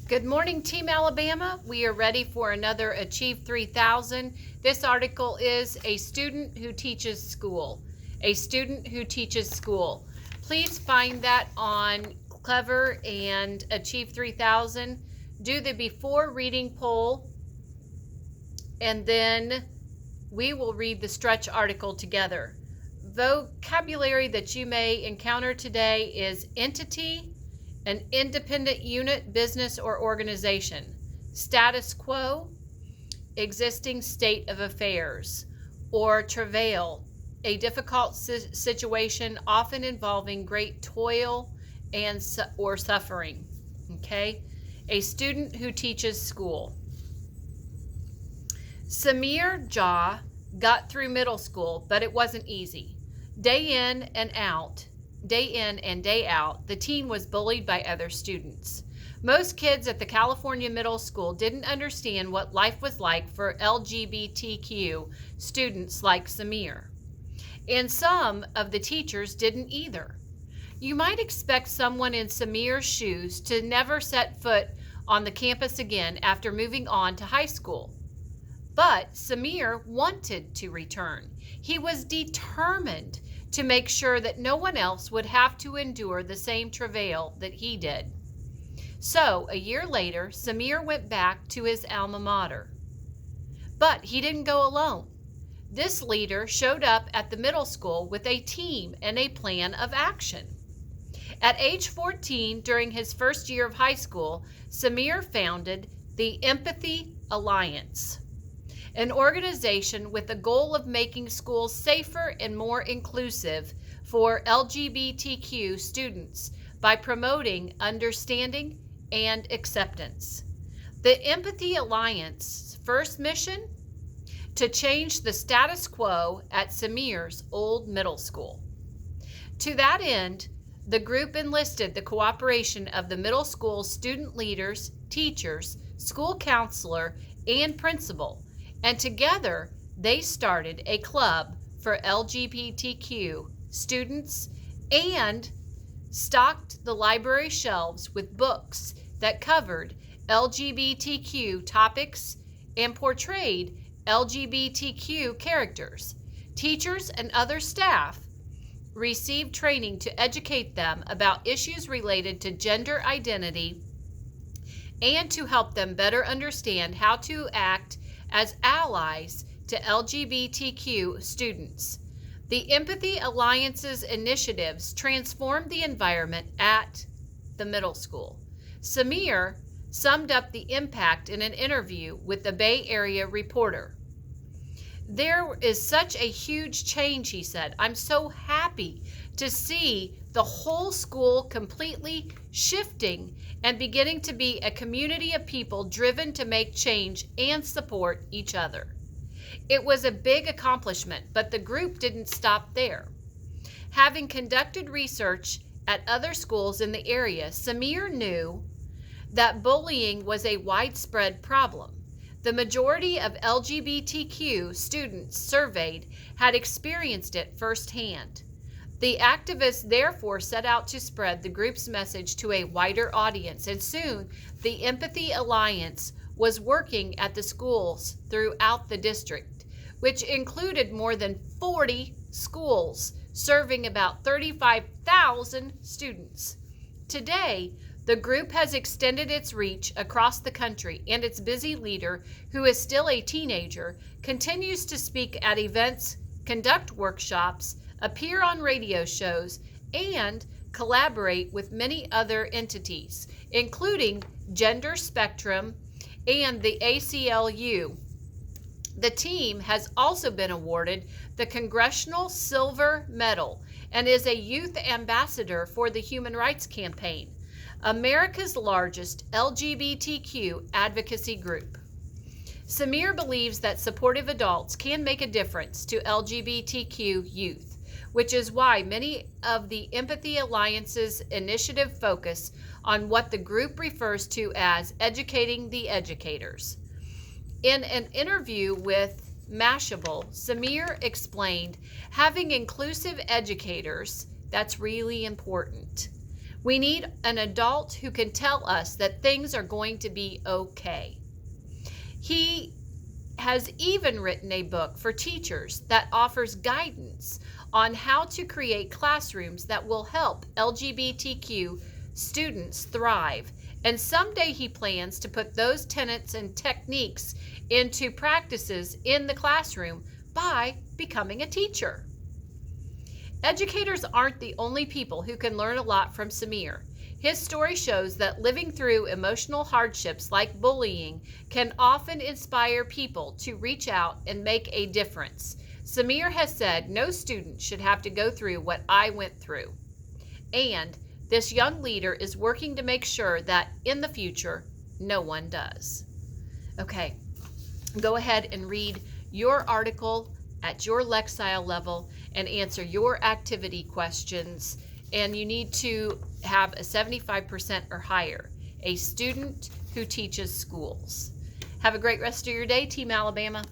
Good morning, Team Alabama. We are ready for another Achieve 3000. This article is A Student Who Teaches School. A Student Who Teaches School. Please find that on Clever and Achieve 3000. Do the before reading poll, and then we will read the stretch article together. Vocabulary that you may encounter today is entity, an independent unit, business, or organization. Status quo, existing state of affairs. Or travail, a difficult situation often involving great toil and or suffering. Okay? A student who teaches school. Samir Jah got through middle school, but it wasn't easy. Day in and day out, the teen was bullied by other students. Most kids at the California middle school didn't understand what life was like for LGBTQ students like Samir. And some of the teachers didn't either. You might expect someone in Samir's shoes to never set foot on the campus again after moving on to high school. But Samir wanted to return. He was determined to make sure that no one else would have to endure the same travail that he did. So, a year later, Samir went back to his alma mater. But he didn't go alone. This leader showed up at the middle school with a team and a plan of action. At age 14, during his first year of high school, Samir founded the Empathy Alliance, an organization with the goal of making schools safer and more inclusive for LGBTQ students by promoting understanding and acceptance. The Empathy Alliance's first mission? To change the status quo at Samir's old middle school. To that end, the group enlisted the cooperation of the middle school student leaders, teachers, school counselor, and principal, and together they started a club for LGBTQ students and stocked the library shelves with books that covered LGBTQ topics and portrayed LGBTQ characters. Teachers and other staff received training to educate them about issues related to gender identity and to help them better understand how to act as allies to LGBTQ students. The Empathy Alliance's initiatives transformed the environment at the middle school. Samir summed up the impact in an interview with the Bay Area Reporter. There is such a huge change, he said. I'm so happy to see the whole school completely shifting and beginning to be a community of people driven to make change and support each other. It was a big accomplishment, but the group didn't stop there. Having conducted research at other schools in the area, Samir knew that bullying was a widespread problem. The majority of LGBTQ students surveyed had experienced it firsthand. The activists therefore set out to spread the group's message to a wider audience, and soon the Empathy Alliance was working at the schools throughout the district, which included more than 40 schools serving about 35,000 students. Today, the group has extended its reach across the country, and its busy leader, who is still a teenager, continues to speak at events, conduct workshops, appear on radio shows, and collaborate with many other entities, including Gender Spectrum and the ACLU. The team has also been awarded the Congressional Silver Medal and is a youth ambassador for the Human Rights Campaign, America's largest LGBTQ advocacy group. Samir believes that supportive adults can make a difference to LGBTQ youth, which is why many of the Empathy Alliance's initiative focus on what the group refers to as educating the educators. In an interview with Mashable, Samir explained having inclusive educators, that's really important. We need an adult who can tell us that things are going to be okay. He has even written a book for teachers that offers guidance on how to create classrooms that will help LGBTQ students thrive. And someday he plans to put those tenets and techniques into practices in the classroom by becoming a teacher. Educators aren't the only people who can learn a lot from Samir. His story shows that living through emotional hardships like bullying can often inspire people to reach out and make a difference. Samir has said, "No student should have to go through what I went through." And this young leader is working to make sure that in the future, no one does. Okay, go ahead and read your article at your Lexile level and answer your activity questions. And you need to have a 75% or higher, a student who teaches schools. Have a great rest of your day, Team Alabama.